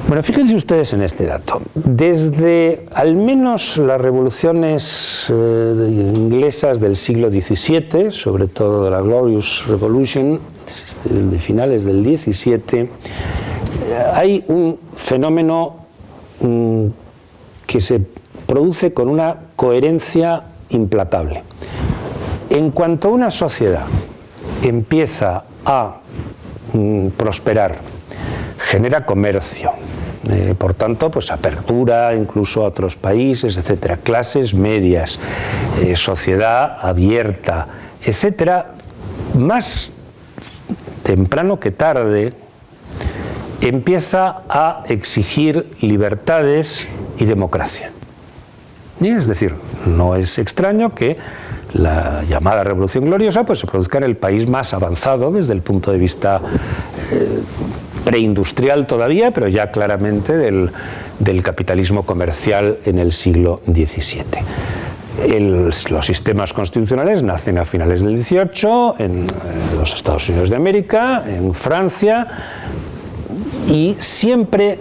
B: Bueno, fíjense ustedes en este dato. Desde al menos las revoluciones inglesas del siglo XVII, sobre todo la Glorious Revolution, desde finales del XVII, hay un fenómeno que se produce con una coherencia implacable. En cuanto una sociedad empieza a prosperar, genera comercio, por tanto, pues apertura incluso a otros países, etcétera, clases medias, sociedad abierta, etcétera, más temprano que tarde empieza a exigir libertades y democracia. Y es decir, no es extraño que la llamada Revolución Gloriosa pues se produzca en el país más avanzado desde el punto de vista preindustrial todavía, pero ya claramente del capitalismo comercial en el siglo XVII. Los sistemas constitucionales nacen a finales del XVIII en los Estados Unidos de América, en Francia, y siempre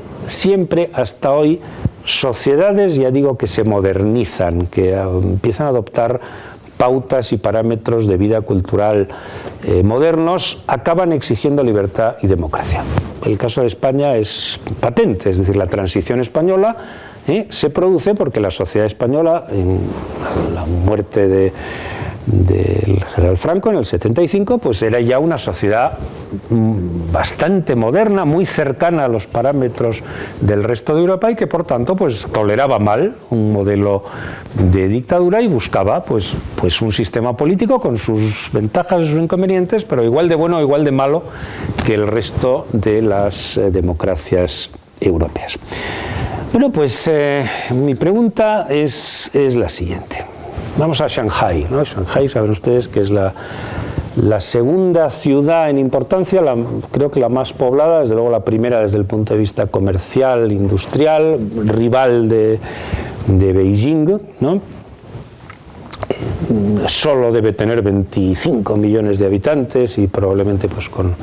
B: hasta hoy sociedades, ya digo, que se modernizan, que empiezan a adoptar pautas y parámetros de vida cultural modernos, acaban exigiendo libertad y democracia. El caso de España es patente, es decir, la transición española se produce porque la sociedad española, en la muerte del general Franco en el 75, pues era ya una sociedad bastante moderna, muy cercana a los parámetros del resto de Europa y que por tanto pues toleraba mal un modelo de dictadura y buscaba pues un sistema político con sus ventajas y sus inconvenientes, pero igual de bueno o igual de malo que el resto de las democracias europeas. Bueno, pues mi pregunta es la siguiente. Vamos a Shanghái, ¿no? Shanghái, saben ustedes que es la segunda ciudad en importancia, creo que la más poblada, desde luego la primera desde el punto de vista comercial, industrial, rival de Beijing, ¿no? Solo debe tener 25 millones de habitantes y probablemente pues con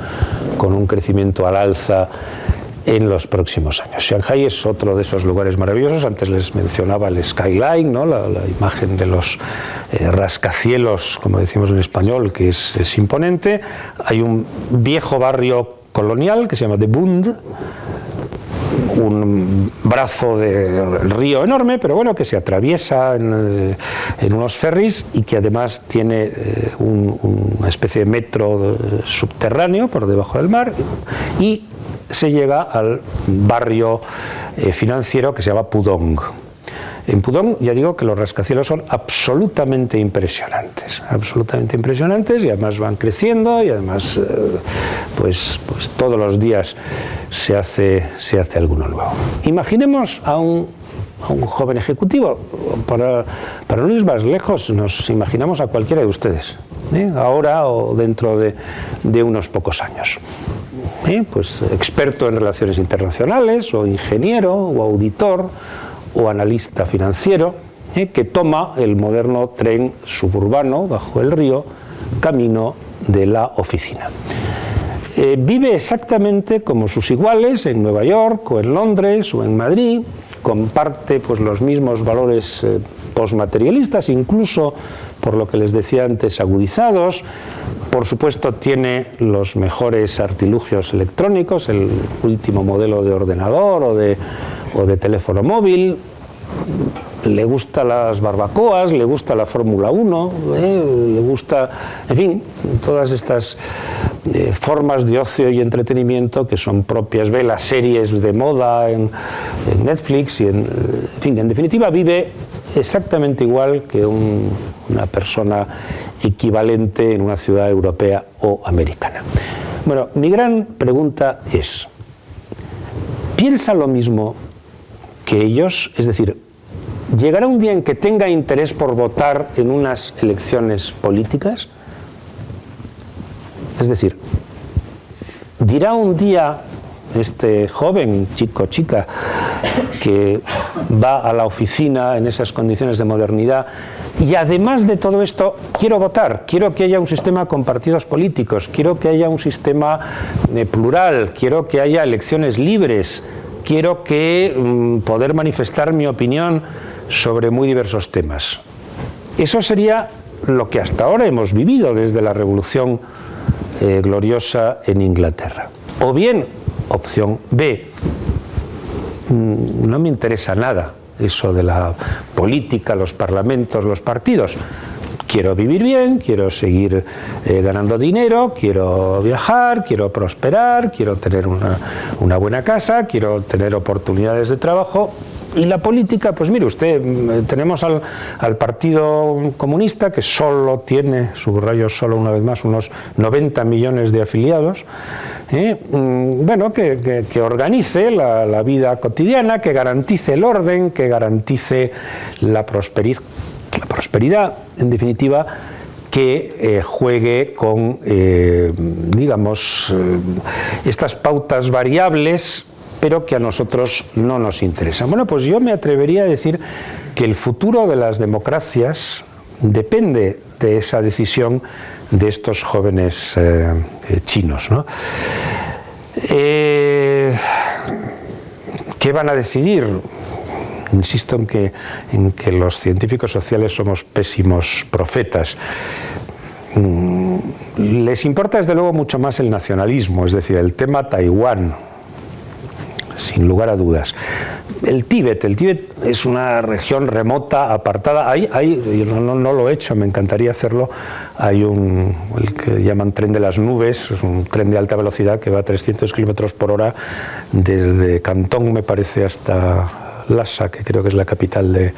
B: un crecimiento al alza en los próximos años. Shanghái es otro de esos lugares maravillosos. Antes les mencionaba el skyline, ¿no? la imagen de los rascacielos, como decimos en español, que es imponente. Hay un viejo barrio colonial que se llama The Bund, un brazo del río enorme, pero bueno, que se atraviesa en unos ferries y que además tiene una especie de metro subterráneo por debajo del mar, y se llega al barrio financiero que se llama Pudong. En Pudong ya digo que los rascacielos son absolutamente impresionantes y además van creciendo y además pues todos los días se hace alguno nuevo. Imaginemos a un joven ejecutivo, para no ir más lejos, nos imaginamos a cualquiera de ustedes, ahora o dentro de unos pocos años. Pues experto en relaciones internacionales, o ingeniero, o auditor, o analista financiero, que toma el moderno tren suburbano bajo el río, camino de la oficina. Vive exactamente como sus iguales en Nueva York, o en Londres, o en Madrid, comparte pues los mismos valores postmaterialistas, incluso, por lo que les decía antes, agudizados. Por supuesto tiene los mejores artilugios electrónicos, el último modelo de ordenador o de teléfono móvil. Le gustan las barbacoas, le gusta la Fórmula 1, le gusta, en fin, todas estas formas de ocio y entretenimiento que son propias. Ve las series de moda en Netflix y en fin, en definitiva vive exactamente igual que una persona equivalente en una ciudad europea o americana. Bueno, mi gran pregunta es, ¿piensa lo mismo que ellos? Es decir, ¿llegará un día en que tenga interés por votar en unas elecciones políticas? Es decir, ¿dirá un día este joven, chico, chica, que va a la oficina en esas condiciones de modernidad y además de todo esto quiero votar, quiero que haya un sistema con partidos políticos, quiero que haya un sistema plural, quiero que haya elecciones libres, quiero que poder manifestar mi opinión sobre muy diversos temas? Eso sería lo que hasta ahora hemos vivido desde la Revolución Gloriosa en Inglaterra. O bien, opción B, no me interesa nada eso de la política, los parlamentos, los partidos. Quiero vivir bien, quiero seguir ganando dinero, quiero viajar, quiero prosperar, quiero tener una buena casa, quiero tener oportunidades de trabajo. Y la política, pues mire usted, tenemos al Partido Comunista, que solo tiene, subrayo solo una vez más, unos 90 millones de afiliados, bueno, que organice la vida cotidiana, que garantice el orden, que garantice la prosperidad, en definitiva, que juegue con, digamos, estas pautas variables, pero que a nosotros no nos interesan. Bueno, pues yo me atrevería a decir que el futuro de las democracias depende de esa decisión de estos jóvenes chinos, ¿no? ¿Qué van a decidir? Insisto en que los científicos sociales somos pésimos profetas. Les importa desde luego mucho más el nacionalismo, es decir, el tema Taiwán, sin lugar a dudas. El Tíbet es una región remota, apartada. Yo no lo he hecho, me encantaría hacerlo. Hay el que llaman tren de las nubes, es un tren de alta velocidad que va a 300 kilómetros por hora desde Cantón, me parece, hasta Lhasa, que creo que es la capital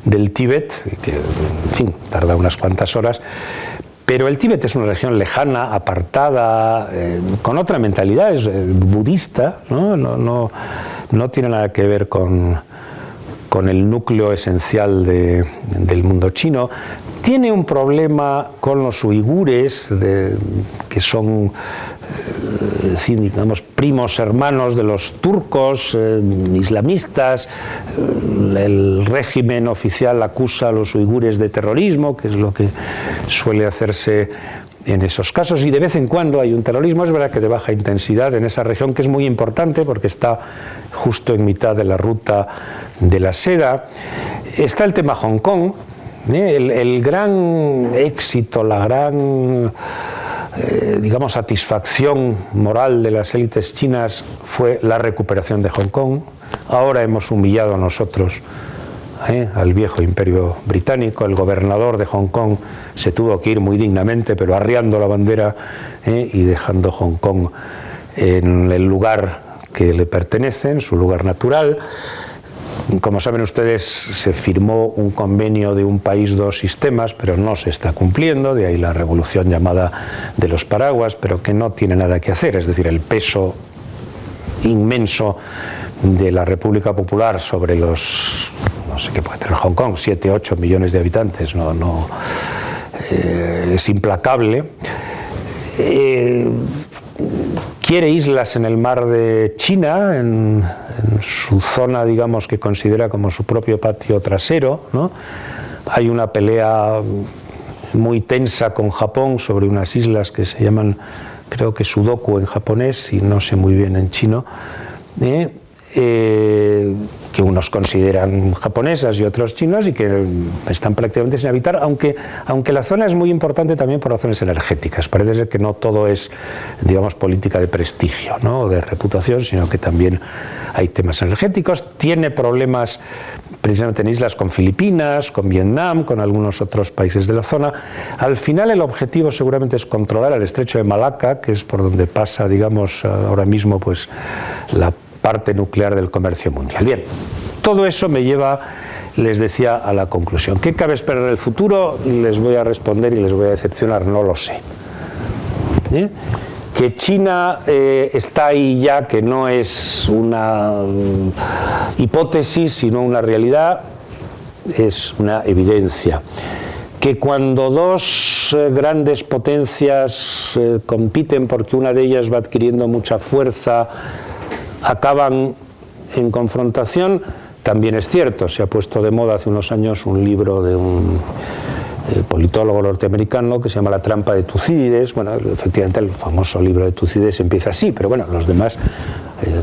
B: del Tíbet, que, en fin, tarda unas cuantas horas. Pero el Tíbet es una región lejana, apartada, con otra mentalidad, es budista, ¿no? No tiene nada que ver con el núcleo esencial del mundo chino. Tiene un problema con los uigures, que son, digamos, primos hermanos de los turcos, islamistas. El régimen oficial acusa a los uigures de terrorismo, que es lo que suele hacerse en esos casos, y de vez en cuando hay un terrorismo, es verdad que de baja intensidad en esa región, que es muy importante porque está justo en mitad de la ruta de la seda. Está el tema Hong Kong, el gran éxito, la gran digamos, satisfacción moral de las élites chinas fue la recuperación de Hong Kong. Ahora hemos humillado nosotros al viejo imperio británico. El gobernador de Hong Kong se tuvo que ir muy dignamente, pero arriando la bandera y dejando Hong Kong en el lugar que le pertenece, en su lugar natural. Como saben ustedes, se firmó un convenio de un país, dos sistemas, pero no se está cumpliendo, de ahí la revolución llamada de los paraguas, pero que no tiene nada que hacer, es decir, el peso inmenso de la República Popular sobre los, no sé qué puede tener Hong Kong, 7, 8 millones de habitantes, es implacable. Quiere islas en el mar de China, en su zona, digamos, que considera como su propio patio trasero, ¿no? Hay una pelea muy tensa con Japón sobre unas islas que se llaman, creo que Sudoku en japonés y no sé muy bien en chino, que unos consideran japonesas y otros chinos y que están prácticamente sin habitar, aunque la zona es muy importante también por razones energéticas. Parece ser que no todo es, digamos, política de prestigio, ¿no?, o de reputación, sino que también hay temas energéticos. Tiene problemas precisamente en islas con Filipinas, con Vietnam, con algunos otros países de la zona. Al final el objetivo seguramente es controlar el estrecho de Malaca, que es por donde pasa, digamos, ahora mismo pues la parte nuclear del comercio mundial. Bien, todo eso me lleva, les decía, a la conclusión. ¿Qué cabe esperar del futuro? Les voy a responder y les voy a decepcionar, no lo sé. Que China está ahí ya, que no es una hipótesis, sino una realidad, es una evidencia. Que cuando dos grandes potencias compiten porque una de ellas va adquiriendo mucha fuerza, acaban en confrontación, también es cierto. Se ha puesto de moda hace unos años un libro de un politólogo norteamericano que se llama La trampa de Tucídides. Bueno, efectivamente el famoso libro de Tucídides empieza así, pero bueno, los demás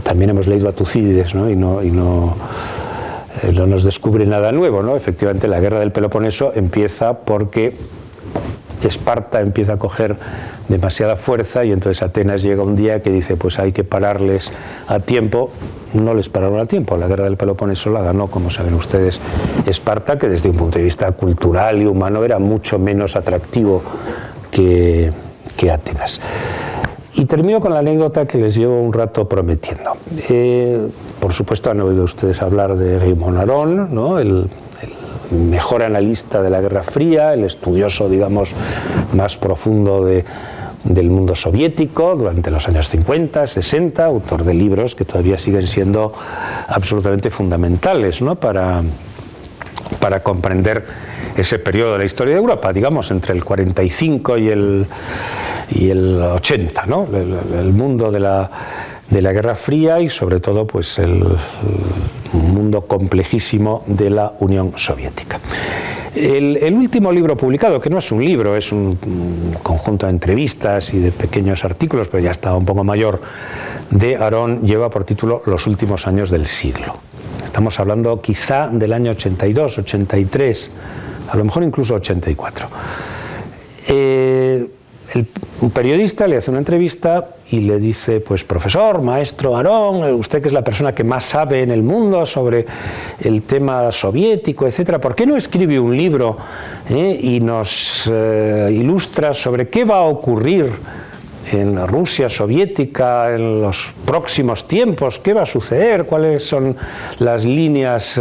B: también hemos leído a Tucídides, ¿no? Y no nos descubre nada nuevo, ¿no? Efectivamente la guerra del Peloponeso empieza porque Esparta empieza a coger demasiada fuerza y entonces Atenas llega un día que dice pues hay que pararles a tiempo. No les pararon a tiempo. La guerra del Peloponeso la ganó, como saben ustedes, Esparta, que desde un punto de vista cultural y humano era mucho menos atractivo que Atenas. Y termino con la anécdota que les llevo un rato prometiendo. Por supuesto han oído ustedes hablar de Raymond Aron, ¿no? el mejor analista de la Guerra Fría, el estudioso, digamos, más profundo del mundo soviético durante los años 50, 60, autor de libros que todavía siguen siendo absolutamente fundamentales, ¿no? para comprender ese periodo de la historia de Europa, digamos, entre el 45 y el 80, ¿no? El mundo de la Guerra Fría y sobre todo pues el mundo complejísimo de la Unión Soviética. El último libro publicado, que no es un libro, es un conjunto de entrevistas y de pequeños artículos, pero ya estaba un poco mayor, de Aron, lleva por título Los últimos años del siglo. Estamos hablando quizá del año 82, 83, a lo mejor incluso 84. Un periodista le hace una entrevista y le dice, pues profesor, maestro Aron, usted que es la persona que más sabe en el mundo sobre el tema soviético, etcétera, ¿por qué no escribe un libro y nos ilustra sobre qué va a ocurrir en Rusia soviética en los próximos tiempos? ¿Qué va a suceder? ¿Cuáles son las líneas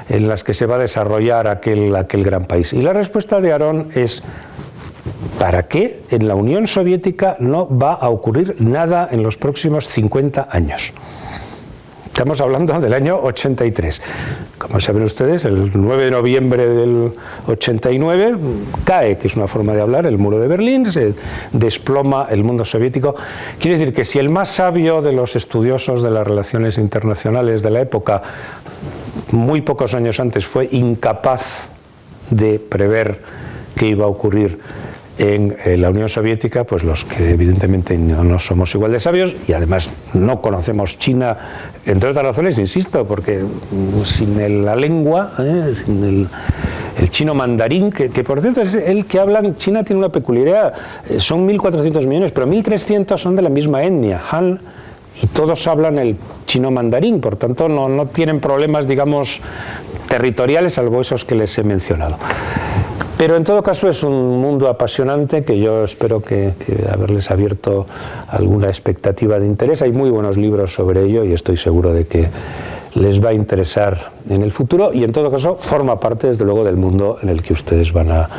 B: en las que se va a desarrollar aquel gran país? Y la respuesta de Aron es: ¿para qué en la Unión Soviética no va a ocurrir nada en los próximos 50 años? Estamos hablando del año 83. Como saben ustedes, el 9 de noviembre del 89 cae, que es una forma de hablar, el muro de Berlín, se desploma el mundo soviético. Quiere decir que si el más sabio de los estudiosos de las relaciones internacionales de la época, muy pocos años antes, fue incapaz de prever qué iba a ocurrir en la Unión Soviética, pues los que evidentemente no somos igual de sabios y además no conocemos China, entre otras razones, insisto, porque sin la lengua, sin el chino mandarín, que por cierto es el que hablan, China tiene una peculiaridad, son 1.400 millones, pero 1.300 son de la misma etnia, Han, y todos hablan el chino mandarín, por tanto no tienen problemas, digamos, territoriales, salvo esos que les he mencionado. Pero en todo caso es un mundo apasionante que yo espero que haberles abierto alguna expectativa de interés. Hay muy buenos libros sobre ello y estoy seguro de que les va a interesar en el futuro y en todo caso forma parte desde luego del mundo en el que ustedes van a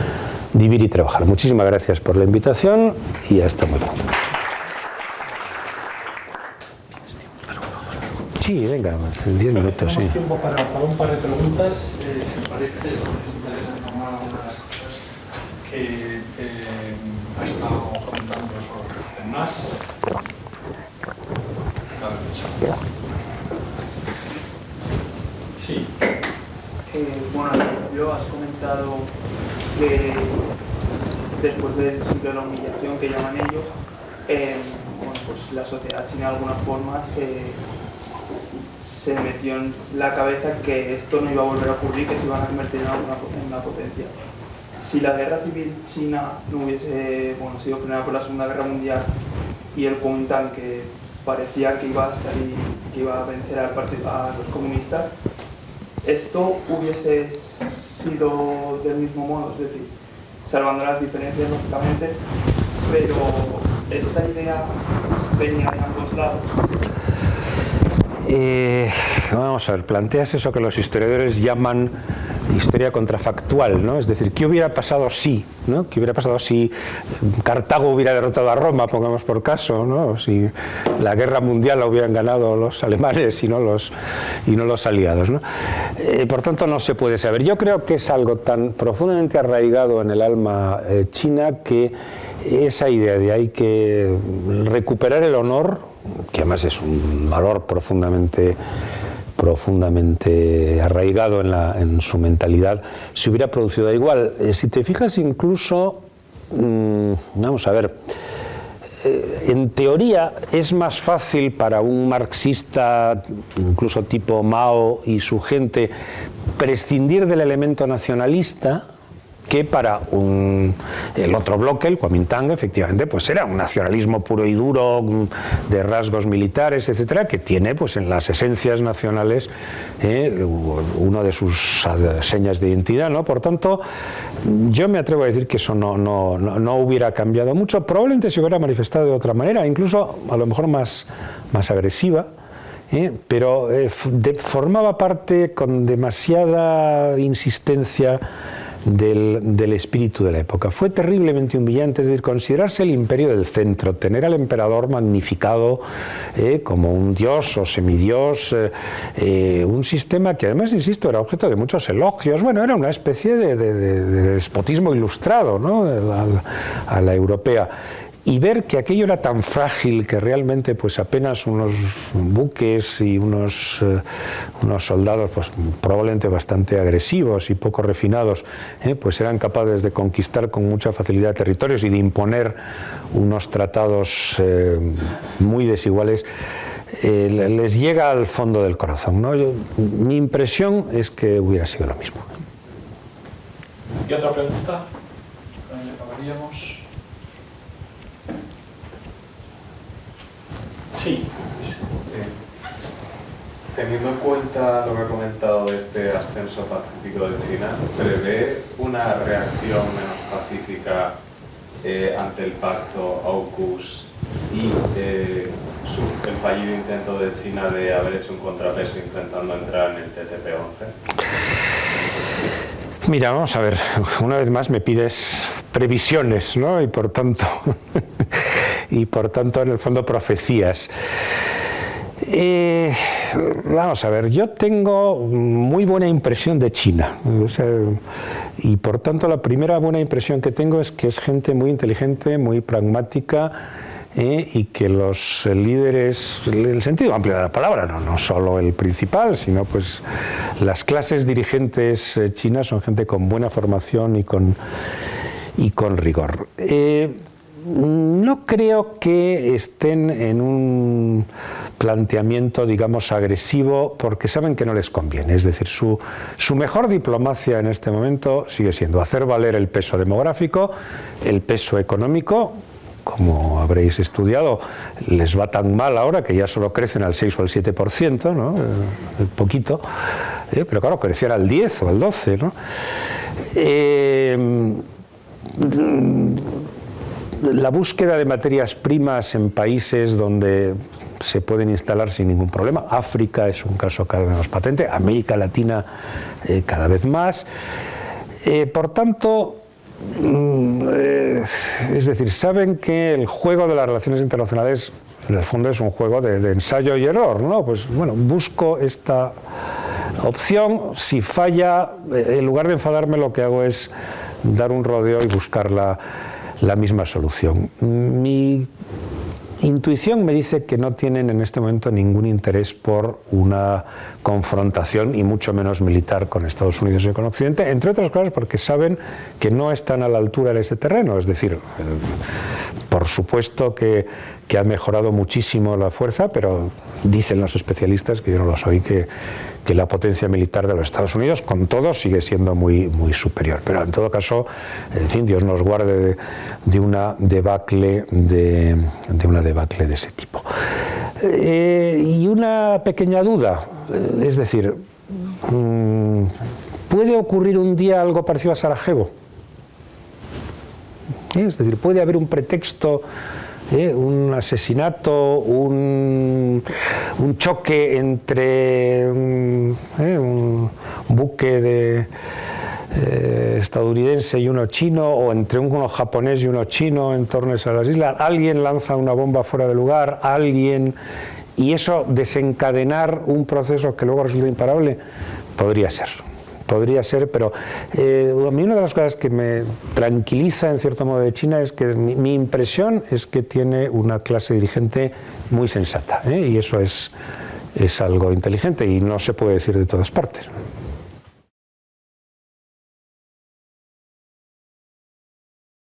B: vivir y trabajar. Muchísimas gracias por la invitación y hasta muy pronto. Sí, venga, 10 minutos.
A: Tenemos tiempo para un par de preguntas, si os parece, si os interesa tomar alguna de las cosas que ha estado comentando sobre los demás. Sí.
C: Bueno, yo has comentado que después del siglo de la humillación que llaman ellos, bueno, pues la sociedad china de alguna forma se metió en la cabeza que esto no iba a volver a ocurrir, que se iban a convertir en una potencia. Si la guerra civil china no hubiese sido frenada por la Segunda Guerra Mundial y el Kuomintang, que parecía que iba a salir, que iba a vencer a los comunistas, esto hubiese sido del mismo modo, es decir, salvando las diferencias lógicamente, pero esta idea venía de ambos lados.
B: Vamos a ver, planteas eso que los historiadores llaman historia contrafactual, ¿no? Es decir, ¿qué hubiera pasado si, ¿no? ¿Qué hubiera pasado si Cartago hubiera derrotado a Roma, pongamos por caso, ¿no? Si la guerra mundial la hubieran ganado los alemanes y no los aliados, ¿no? Por tanto, no se puede saber. Yo creo que es algo tan profundamente arraigado en el alma china que esa idea de hay que recuperar el honor, que además es un valor profundamente arraigado en su mentalidad, se hubiera producido igual. Si te fijas, incluso, vamos a ver, en teoría es más fácil para un marxista, incluso tipo Mao y su gente, prescindir del elemento nacionalista que para el otro bloque, el Kuomintang, efectivamente, pues era un nacionalismo puro y duro, de rasgos militares, etcétera, que tiene pues en las esencias nacionales uno de sus señas de identidad, ¿no? Por tanto, yo me atrevo a decir que eso no hubiera cambiado mucho, probablemente se hubiera manifestado de otra manera, incluso a lo mejor más agresiva, pero formaba parte con demasiada insistencia del espíritu de la época. Fue terriblemente humillante, es decir, considerarse el imperio del centro, tener al emperador magnificado como un dios o semidios, un sistema que además, insisto, era objeto de muchos elogios. Bueno, era una especie de despotismo ilustrado, ¿no? a la europea. Y ver que aquello era tan frágil que realmente pues apenas unos buques y unos soldados pues probablemente bastante agresivos y poco refinados pues eran capaces de conquistar con mucha facilidad territorios y de imponer unos tratados muy desiguales, les llega al fondo del corazón, ¿no? Mi impresión es que hubiera sido lo mismo.
A: ¿Y otra pregunta? Acabaríamos. Sí.
D: Teniendo en cuenta lo que ha comentado de este ascenso pacífico de China, ¿prevé una reacción menos pacífica ante el pacto AUKUS y el fallido intento de China de haber hecho un contrapeso intentando entrar en el TTP-11?
B: Mira, vamos a ver, una vez más me pides previsiones, ¿no? Y por tanto en el fondo profecías. Vamos a ver, yo tengo muy buena impresión de China, o sea, y por tanto la primera buena impresión que tengo es que es gente muy inteligente, muy pragmática, y que los líderes, en el sentido amplio de la palabra, no solo el principal, sino pues las clases dirigentes chinas son gente con buena formación y con rigor. No creo que estén en un planteamiento, digamos, agresivo, porque saben que no les conviene. Es decir, su mejor diplomacia en este momento sigue siendo hacer valer el peso demográfico, el peso económico. Como habréis estudiado, les va tan mal ahora que ya solo crecen al 6 o al 7%, ¿no? Poquito, pero claro, crecían al 10 o al 12%, ¿no? La búsqueda de materias primas en países donde se pueden instalar sin ningún problema. África es un caso cada vez más patente, América Latina cada vez más. Por tanto, es decir, saben que el juego de las relaciones internacionales en el fondo es un juego de ensayo y error, ¿no? Pues bueno, busco esta opción, si falla, en lugar de enfadarme, lo que hago es dar un rodeo y buscar la misma solución. Mi intuición me dice que no tienen en este momento ningún interés por una confrontación, y mucho menos militar, con Estados Unidos y con Occidente, entre otras cosas porque saben que no están a la altura de ese terreno. Es decir, por supuesto que ha mejorado muchísimo la fuerza, pero dicen los especialistas, que yo no lo soy, que la potencia militar de los Estados Unidos, con todo, sigue siendo muy, muy superior. Pero en todo caso, en fin, Dios nos guarde de una debacle de ese tipo. Y una pequeña duda, es decir, ¿puede ocurrir un día algo parecido a Sarajevo? Es decir, ¿puede haber un pretexto, un asesinato, un choque entre un buque estadounidense y uno chino, o entre uno japonés y uno chino en torno a las islas? Alguien lanza una bomba fuera de lugar, y eso desencadenar un proceso que luego resulta imparable. Podría ser, pero a mí una de las cosas que me tranquiliza en cierto modo de China es que mi impresión es que tiene una clase dirigente muy sensata, y eso es algo inteligente, y no se puede decir de todas partes.